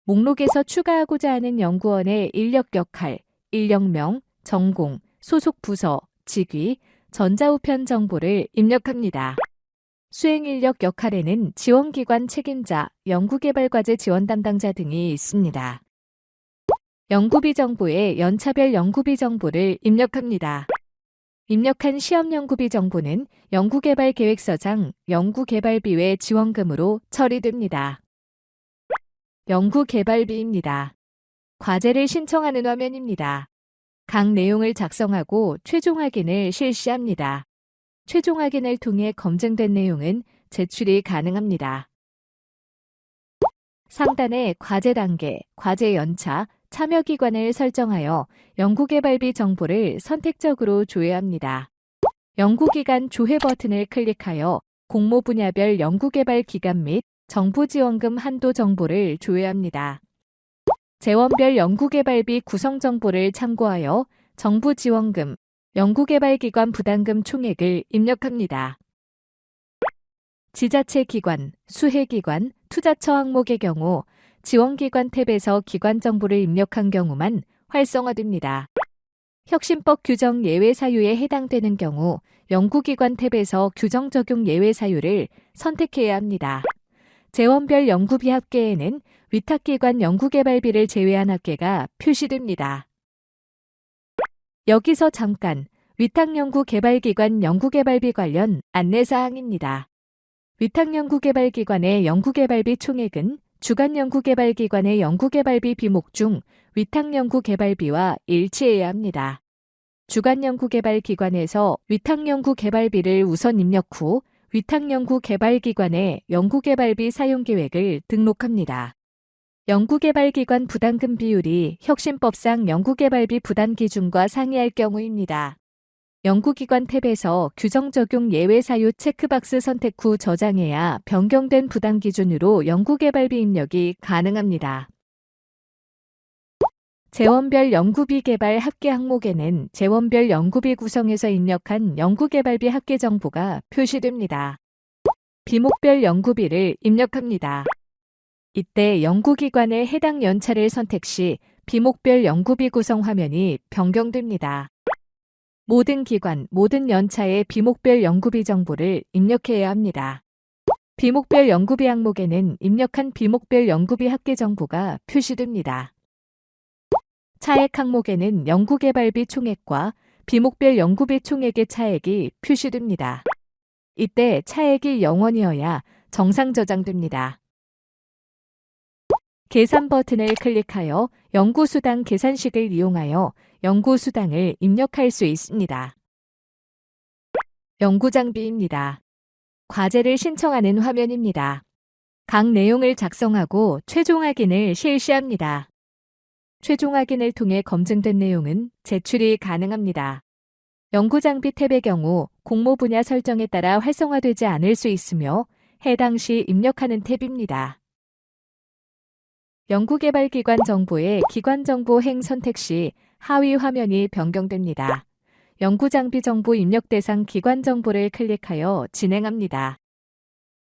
목록에서 추가하고자 하는 연구원의 인력 역할, 인력명, 전공, 소속 부서, 직위, 전자우편 정보를 입력합니다. 수행인력 역할에는 지원기관 책임자, 연구개발과제 지원 담당자 등이 있습니다. 연구비 정보에 연차별 연구비 정보를 입력합니다. 입력한 시험연구비 정보는 연구개발계획서장 연구개발비 외 지원금으로 처리됩니다. 연구개발비입니다. 과제를 신청하는 화면입니다. 각 내용을 작성하고 최종 확인을 실시합니다. 최종 확인을 통해 검증된 내용은 제출이 가능합니다. 상단에 과제 단계, 과제 연차, 참여 기관을 설정하여 연구개발비 정보를 선택적으로 조회합니다. 연구기간 조회 버튼을 클릭하여 공모 분야별 연구개발 기간 및 정부지원금 한도 정보를 조회합니다. 재원별 연구개발비 구성 정보를 참고하여 정부지원금, 연구개발기관 부담금 총액을 입력합니다. 지자체 기관, 수혜기관, 투자처 항목의 경우 지원기관 탭에서 기관 정보를 입력한 경우만 활성화됩니다. 혁신법 규정 예외 사유에 해당되는 경우 연구기관 탭에서 규정 적용 예외 사유를 선택해야 합니다. 재원별 연구비 합계에는 위탁기관 연구개발비를 제외한 합계가 표시됩니다. 여기서 잠깐 위탁연구개발기관 연구개발비 관련 안내사항입니다. 위탁연구개발기관의 연구개발비 총액은 주간연구개발기관의 연구개발비 비목 중 위탁연구개발비와 일치해야 합니다. 주간연구개발기관에서 위탁연구개발비를 우선 입력 후 위탁연구개발기관의 연구개발비 사용계획을 등록합니다. 연구개발기관 부담금 비율이 혁신법상 연구개발비 부담 기준과 상이할 경우입니다. 연구기관 탭에서 규정 적용 예외 사유 체크박스 선택 후 저장해야 변경된 부담 기준으로 연구개발비 입력이 가능합니다. 재원별 연구비 개발 합계 항목에는 재원별 연구비 구성에서 입력한 연구개발비 합계 정보가 표시됩니다. 비목별 연구비를 입력합니다. 이때 연구기관의 해당 연차를 선택 시 비목별 연구비 구성 화면이 변경됩니다. 모든 기관, 모든 연차의 비목별 연구비 정보를 입력해야 합니다. 비목별 연구비 항목에는 입력한 비목별 연구비 합계 정보가 표시됩니다. 차액 항목에는 연구개발비 총액과 비목별 연구비 총액의 차액이 표시됩니다. 이때 차액이 0원이어야 정상 저장됩니다. 계산 버튼을 클릭하여 연구수당 계산식을 이용하여 연구수당을 입력할 수 있습니다. 연구장비입니다. 과제를 신청하는 화면입니다. 각 내용을 작성하고 최종 확인을 실시합니다. 최종 확인을 통해 검증된 내용은 제출이 가능합니다. 연구장비 탭의 경우 공모 분야 설정에 따라 활성화되지 않을 수 있으며 해당 시 입력하는 탭입니다. 연구개발기관 정보의 기관정보 행 선택 시 하위 화면이 변경됩니다. 연구장비 정보 입력 대상 기관 정보를 클릭하여 진행합니다.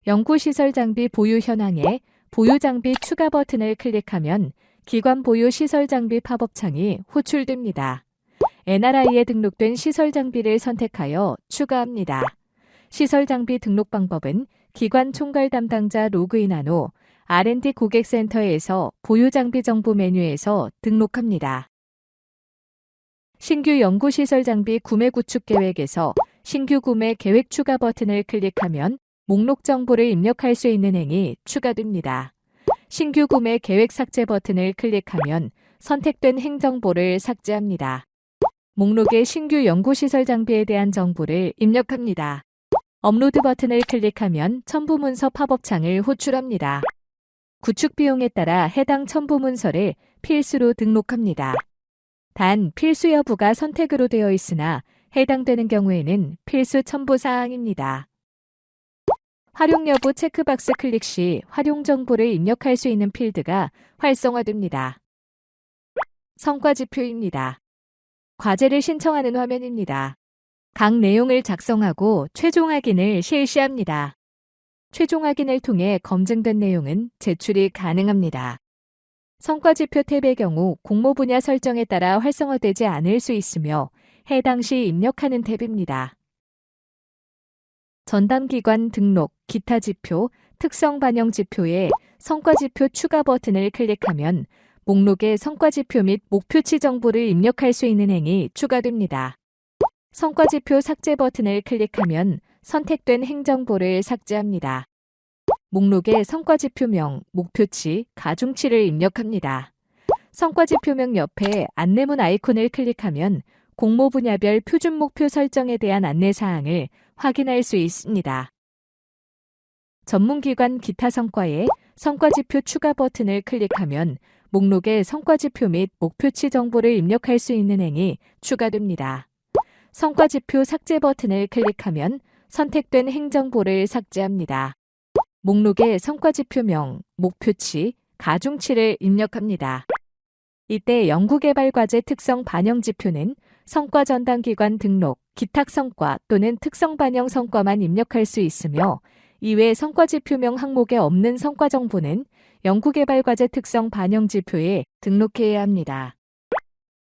연구시설 장비 보유 현황에 보유 장비 추가 버튼을 클릭하면 기관 보유 시설 장비 팝업 창이 호출됩니다. NRI에 등록된 시설 장비를 선택하여 추가합니다. 시설 장비 등록 방법은 기관 총괄 담당자 로그인한 후 R&D 고객센터에서 보유 장비 정보 메뉴에서 등록합니다. 신규 연구시설 장비 구매 구축 계획에서 신규 구매 계획 추가 버튼을 클릭하면 목록 정보를 입력할 수 있는 행이 추가됩니다. 신규 구매 계획 삭제 버튼을 클릭하면 선택된 행 정보를 삭제합니다. 목록에 신규 연구시설 장비에 대한 정보를 입력합니다. 업로드 버튼을 클릭하면 첨부 문서 팝업 창을 호출합니다. 구축 비용에 따라 해당 첨부 문서를 필수로 등록합니다. 단 필수 여부가 선택으로 되어 있으나 해당되는 경우에는 필수 첨부 사항입니다. 활용 여부 체크박스 클릭 시 활용 정보를 입력할 수 있는 필드가 활성화됩니다. 성과 지표입니다. 과제를 신청하는 화면입니다. 각 내용을 작성하고 최종 확인을 실시합니다. 최종 확인을 통해 검증된 내용은 제출이 가능합니다. 성과지표 탭의 경우 공모 분야 설정에 따라 활성화되지 않을 수 있으며 해당 시 입력하는 탭입니다. 전담기관 등록, 기타 지표, 특성 반영 지표에 성과지표 추가 버튼을 클릭하면 목록에 성과지표 및 목표치 정보를 입력할 수 있는 행이 추가됩니다. 성과지표 삭제 버튼을 클릭하면 선택된 행정보를 삭제합니다. 목록에 성과지표명, 목표치, 가중치를 입력합니다. 성과지표명 옆에 안내문 아이콘을 클릭하면 공모 분야별 표준 목표 설정에 대한 안내사항을 확인할 수 있습니다. 전문기관 기타 성과에 성과지표 추가 버튼을 클릭하면 목록에 성과지표 및 목표치 정보를 입력할 수 있는 행이 추가됩니다. 성과지표 삭제 버튼을 클릭하면 선택된 행정보를 삭제합니다. 목록에 성과지표명, 목표치, 가중치를 입력합니다. 이때 연구개발과제 특성 반영 지표는 성과 전담기관 등록, 기탁 성과 또는 특성 반영 성과만 입력할 수 있으며 이외 성과지표명 항목에 없는 성과 정보는 연구개발과제 특성 반영 지표에 등록해야 합니다.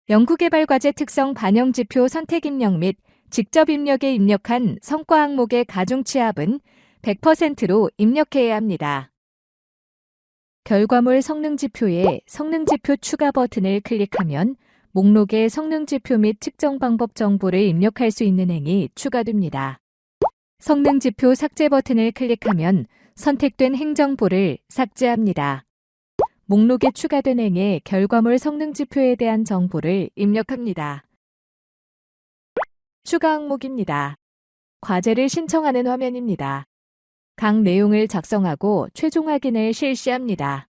연구개발과제 특성 반영 지표 선택 입력 및 직접 입력에 입력한 성과 항목의 가중치 합은 100%로 입력해야 합니다. 결과물 성능지표에 성능지표 추가 버튼을 클릭하면 목록에 성능지표 및 측정 방법 정보를 입력할 수 있는 행이 추가됩니다. 성능지표 삭제 버튼을 클릭하면 선택된 행정보를 삭제합니다. 목록에 추가된 행의 결과물 성능지표에 대한 정보를 입력합니다. 추가 항목입니다. 과제를 신청하는 화면입니다. 각 내용을 작성하고 최종 확인을 실시합니다.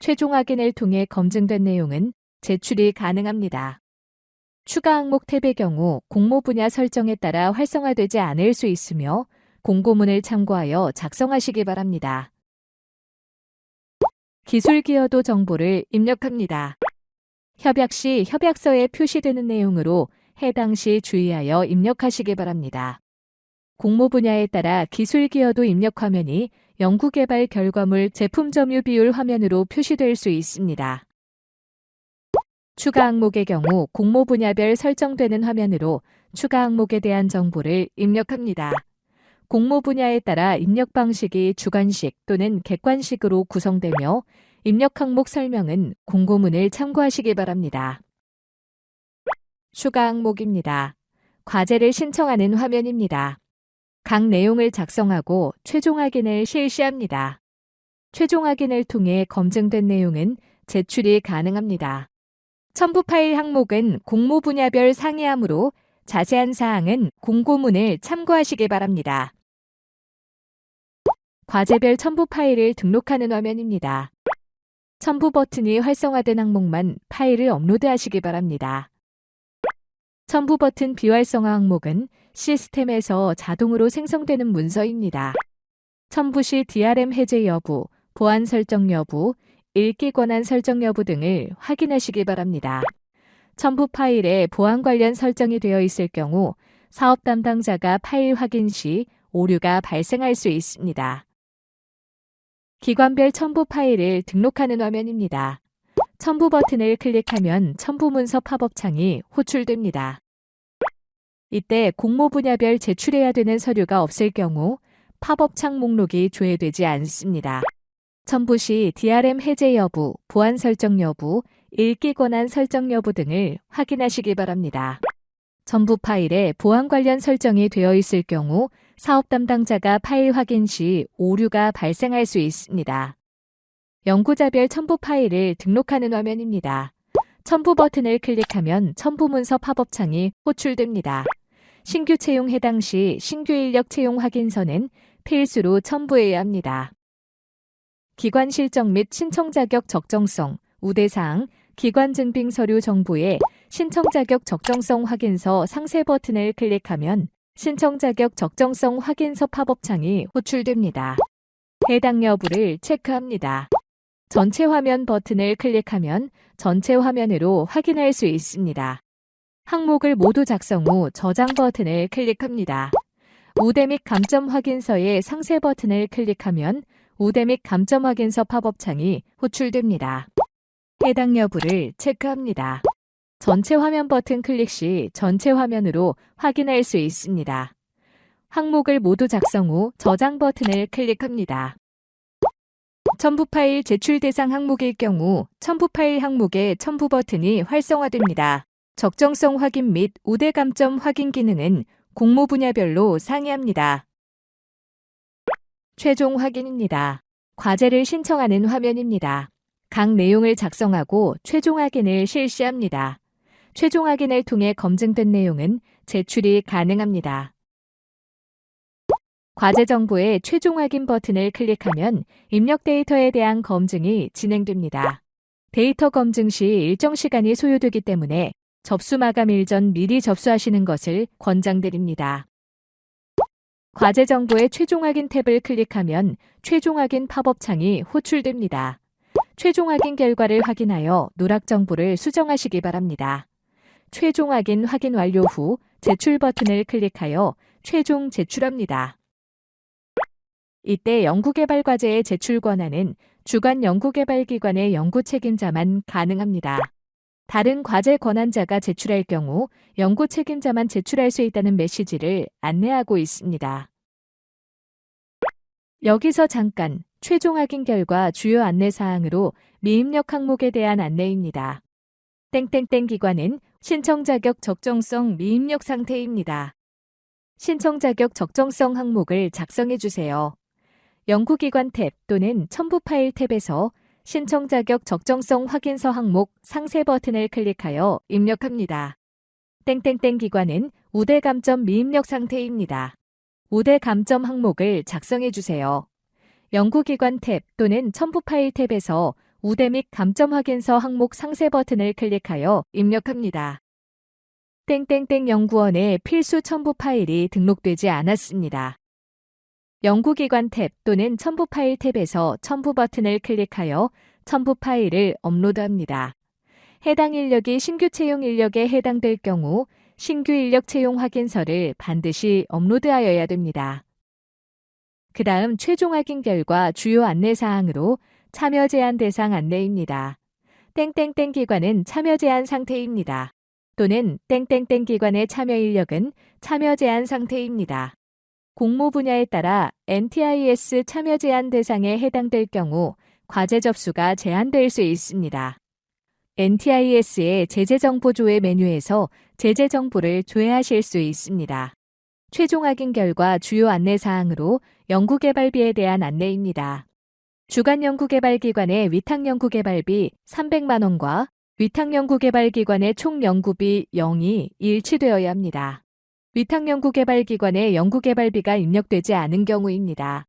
최종 확인을 통해 검증된 내용은 제출이 가능합니다. 추가 항목 탭의 경우 공모 분야 설정에 따라 활성화되지 않을 수 있으며 공고문을 참고하여 작성하시기 바랍니다. 기술 기여도 정보를 입력합니다. 협약 시 협약서에 표시되는 내용으로 해당 시 주의하여 입력하시기 바랍니다. 공모 분야에 따라 기술 기여도 입력 화면이 연구개발 결과물 제품 점유 비율 화면으로 표시될 수 있습니다. 추가 항목의 경우 공모 분야별 설정되는 화면으로 추가 항목에 대한 정보를 입력합니다. 공모 분야에 따라 입력 방식이 주관식 또는 객관식으로 구성되며 입력 항목 설명은 공고문을 참고하시기 바랍니다. 추가 항목입니다. 과제를 신청하는 화면입니다. 각 내용을 작성하고 최종 확인을 실시합니다. 최종 확인을 통해 검증된 내용은 제출이 가능합니다. 첨부 파일 항목은 공모 분야별 상이하므로 자세한 사항은 공고문을 참고하시기 바랍니다. 과제별 첨부 파일을 등록하는 화면입니다. 첨부 버튼이 활성화된 항목만 파일을 업로드하시기 바랍니다. 첨부 버튼 비활성화 항목은 시스템에서 자동으로 생성되는 문서입니다. 첨부 시 DRM 해제 여부, 보안 설정 여부, 읽기 권한 설정 여부 등을 확인하시기 바랍니다. 첨부 파일에 보안 관련 설정이 되어 있을 경우 사업 담당자가 파일 확인 시 오류가 발생할 수 있습니다. 기관별 첨부 파일을 등록하는 화면입니다. 첨부 버튼을 클릭하면 첨부 문서 팝업 창이 호출됩니다. 이때 공모 분야별 제출해야 되는 서류가 없을 경우 팝업 창 목록이 조회되지 않습니다. 첨부 시 DRM 해제 여부, 보안 설정 여부, 읽기 권한 설정 여부 등을 확인하시기 바랍니다. 첨부 파일에 보안 관련 설정이 되어 있을 경우 사업 담당자가 파일 확인 시 오류가 발생할 수 있습니다. 연구자별 첨부 파일을 등록하는 화면입니다. 첨부 버튼을 클릭하면 첨부 문서 팝업 창이 호출됩니다. 신규 채용 해당 시 신규 인력 채용 확인서는 필수로 첨부해야 합니다. 기관 실적 및 신청 자격 적정성, 우대사항, 기관 증빙 서류 정보에 신청 자격 적정성 확인서 상세 버튼을 클릭하면 신청 자격 적정성 확인서 팝업창이 호출됩니다. 해당 여부를 체크합니다. 전체 화면 버튼을 클릭하면 전체 화면으로 확인할 수 있습니다. 항목을 모두 작성 후 저장 버튼을 클릭합니다. 우대 및 감점 확인서의 상세 버튼을 클릭하면 우대 및 감점 확인서 팝업창이 호출됩니다. 해당 여부를 체크합니다. 전체 화면 버튼 클릭 시 전체 화면으로 확인할 수 있습니다. 항목을 모두 작성 후 저장 버튼을 클릭합니다. 첨부 파일 제출 대상 항목일 경우 첨부 파일 항목의 첨부 버튼이 활성화됩니다. 적정성 확인 및 우대 감점 확인 기능은 공모 분야별로 상이합니다. 최종 확인입니다. 과제를 신청하는 화면입니다. 각 내용을 작성하고 최종 확인을 실시합니다. 최종 확인을 통해 검증된 내용은 제출이 가능합니다. 과제 정보의 최종 확인 버튼을 클릭하면 입력 데이터에 대한 검증이 진행됩니다. 데이터 검증 시 일정 시간이 소요되기 때문에 접수 마감일 전 미리 접수하시는 것을 권장드립니다. 과제 정보의 최종 확인 탭을 클릭하면 최종 확인 팝업창이 호출됩니다. 최종 확인 결과를 확인하여 누락 정보를 수정하시기 바랍니다. 최종 확인 완료 후 제출 버튼을 클릭하여 최종 제출합니다. 이때 연구개발 과제의 제출 권한은 주관 연구개발기관의 연구 책임자만 가능합니다. 다른 과제 권한자가 제출할 경우 연구 책임자만 제출할 수 있다는 메시지를 안내하고 있습니다. 여기서 잠깐 최종 확인 결과 주요 안내사항으로 미입력 항목에 대한 안내입니다. 땡땡땡 기관은 신청 자격 적정성 미입력 상태입니다. 신청 자격 적정성 항목을 작성해 주세요. 연구기관 탭 또는 첨부 파일 탭에서 신청 자격 적정성 확인서 항목 상세 버튼을 클릭하여 입력합니다. 땡땡땡 기관은 우대 감점 미입력 상태입니다. 우대 감점 항목을 작성해 주세요. 연구기관 탭 또는 첨부 파일 탭에서 우대 및 감점 확인서 항목 상세 버튼을 클릭하여 입력합니다. 땡땡땡 연구원의 필수 첨부 파일이 등록되지 않았습니다. 연구기관 탭 또는 첨부 파일 탭에서 첨부 버튼을 클릭하여 첨부 파일을 업로드합니다. 해당 인력이 신규 채용 인력에 해당될 경우 신규 인력 채용 확인서를 반드시 업로드하여야 됩니다. 그 다음 최종 확인 결과 주요 안내사항으로 참여 제한 대상 안내입니다. 땡땡땡 기관은 참여 제한 상태입니다. 또는 땡땡땡 기관의 참여 인력은 참여 제한 상태입니다. 공모 분야에 따라 NTIS 참여 제한 대상에 해당될 경우 과제 접수가 제한될 수 있습니다. NTIS의 제재정보 조회 메뉴에서 제재정보를 조회하실 수 있습니다. 최종 확인 결과 주요 안내사항으로 연구개발비에 대한 안내입니다. 주간연구개발기관의 위탁연구개발비 300만 원과 위탁연구개발기관의 총 연구비 0이 일치되어야 합니다. 위탁연구개발기관의 연구개발비가 입력되지 않은 경우입니다.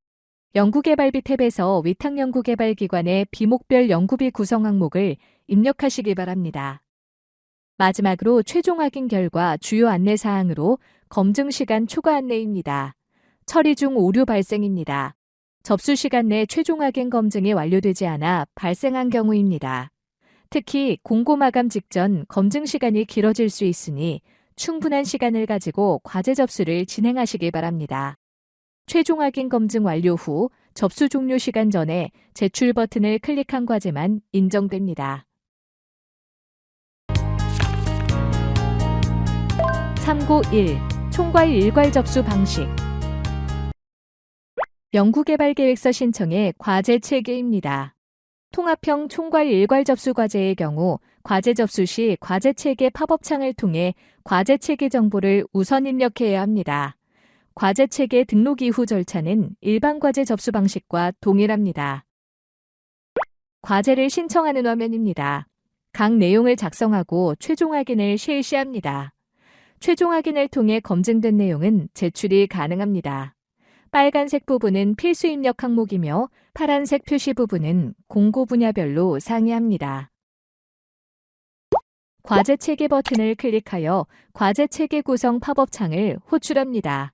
연구개발비 탭에서 위탁연구개발기관의 비목별 연구비 구성 항목을 입력하시기 바랍니다. 마지막으로 최종 확인 결과 주요 안내사항으로 검증시간 초과 안내입니다. 처리 중 오류 발생입니다. 접수 시간 내 최종 확인 검증이 완료되지 않아 발생한 경우입니다. 특히 공고 마감 직전 검증 시간이 길어질 수 있으니 충분한 시간을 가지고 과제 접수를 진행하시기 바랍니다. 최종 확인 검증 완료 후 접수 종료 시간 전에 제출 버튼을 클릭한 과제만 인정됩니다. 참고 1. 총괄 일괄 접수 방식. 연구개발계획서 신청의 과제 체계입니다. 통합형 총괄 일괄 접수 과제의 경우 과제 접수 시 과제 체계 팝업창을 통해 과제 체계 정보를 우선 입력해야 합니다. 과제 체계 등록 이후 절차는 일반 과제 접수 방식과 동일합니다. 과제를 신청하는 화면입니다. 각 내용을 작성하고 최종 확인을 실시합니다. 최종 확인을 통해 검증된 내용은 제출이 가능합니다. 빨간색 부분은 필수 입력 항목이며 파란색 표시 부분은 공고 분야별로 상이합니다. 과제 체계 버튼을 클릭하여 과제 체계 구성 팝업 창을 호출합니다.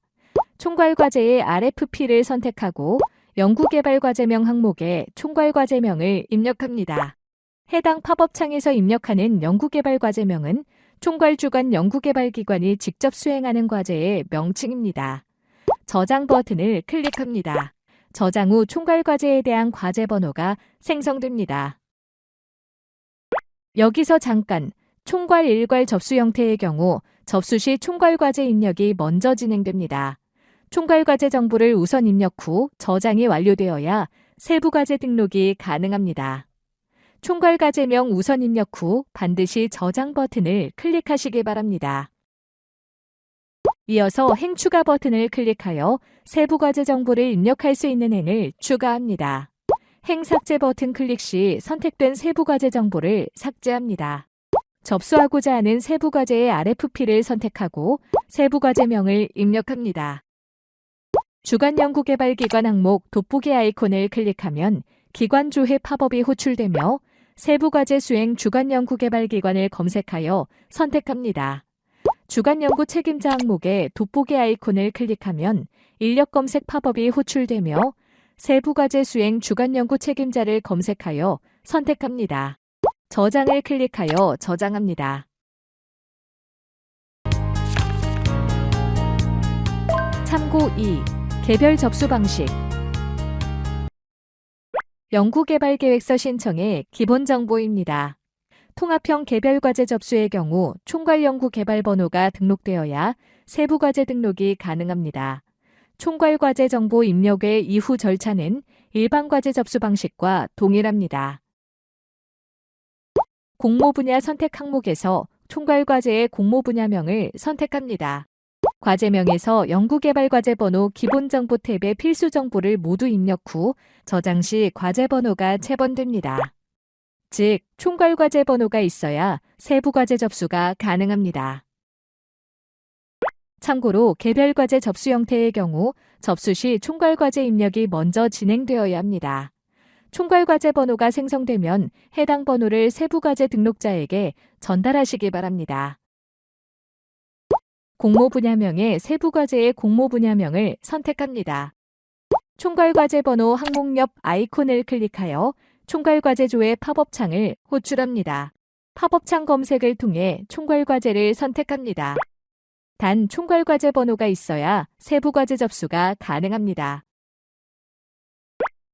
총괄 과제의 RFP를 선택하고 연구개발 과제명 항목에 총괄 과제명을 입력합니다. 해당 팝업 창에서 입력하는 연구개발 과제명은 총괄 주관 연구개발기관이 직접 수행하는 과제의 명칭입니다. 저장 버튼을 클릭합니다. 저장 후 총괄 과제에 대한 과제 번호가 생성됩니다. 여기서 잠깐 총괄 일괄 접수 형태의 경우 접수 시 총괄 과제 입력이 먼저 진행됩니다. 총괄 과제 정보를 우선 입력 후 저장이 완료되어야 세부 과제 등록이 가능합니다. 총괄 과제명 우선 입력 후 반드시 저장 버튼을 클릭하시기 바랍니다. 이어서 행 추가 버튼을 클릭하여 세부 과제 정보를 입력할 수 있는 행을 추가합니다. 행 삭제 버튼 클릭 시 선택된 세부 과제 정보를 삭제합니다. 접수하고자 하는 세부 과제의 RFP를 선택하고 세부 과제명을 입력합니다. 주간 연구개발기관 항목 돋보기 아이콘을 클릭하면 기관 조회 팝업이 호출되며 세부 과제 수행 주간 연구개발기관을 검색하여 선택합니다. 주간 연구 책임자 항목에 돋보기 아이콘을 클릭하면 인력 검색 팝업이 호출되며 세부 과제 수행 주간 연구 책임자를 검색하여 선택합니다. 저장을 클릭하여 저장합니다. 참고 2. 개별 접수 방식. 연구개발계획서 신청의 기본 정보입니다. 통합형 개별과제 접수의 경우 총괄 연구개발 번호가 등록되어야 세부 과제 등록이 가능합니다. 총괄 과제 정보 입력 외 이후 절차는 일반 과제 접수 방식과 동일합니다. 공모 분야 선택 항목에서 총괄 과제의 공모 분야명을 선택합니다. 과제명에서 연구개발 과제 번호 기본 정보 탭의 필수 정보를 모두 입력 후 저장 시 과제 번호가 체번됩니다. 즉, 총괄 과제 번호가 있어야 세부 과제 접수가 가능합니다. 참고로 개별 과제 접수 형태의 경우 접수 시 총괄 과제 입력이 먼저 진행되어야 합니다. 총괄 과제 번호가 생성되면 해당 번호를 세부 과제 등록자에게 전달하시기 바랍니다. 공모 분야명의 세부 과제의 공모 분야명을 선택합니다. 총괄 과제 번호 항목 옆 아이콘을 클릭하여 총괄 과제조의 팝업 창을 호출합니다. 팝업 창 검색을 통해 총괄 과제를 선택합니다. 단 총괄 과제 번호가 있어야 세부 과제 접수가 가능합니다.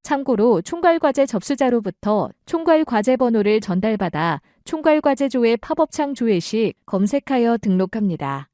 참고로 총괄 과제 접수자로부터 총괄 과제 번호를 전달받아 총괄 과제조의 팝업 창 조회 시 검색하여 등록합니다.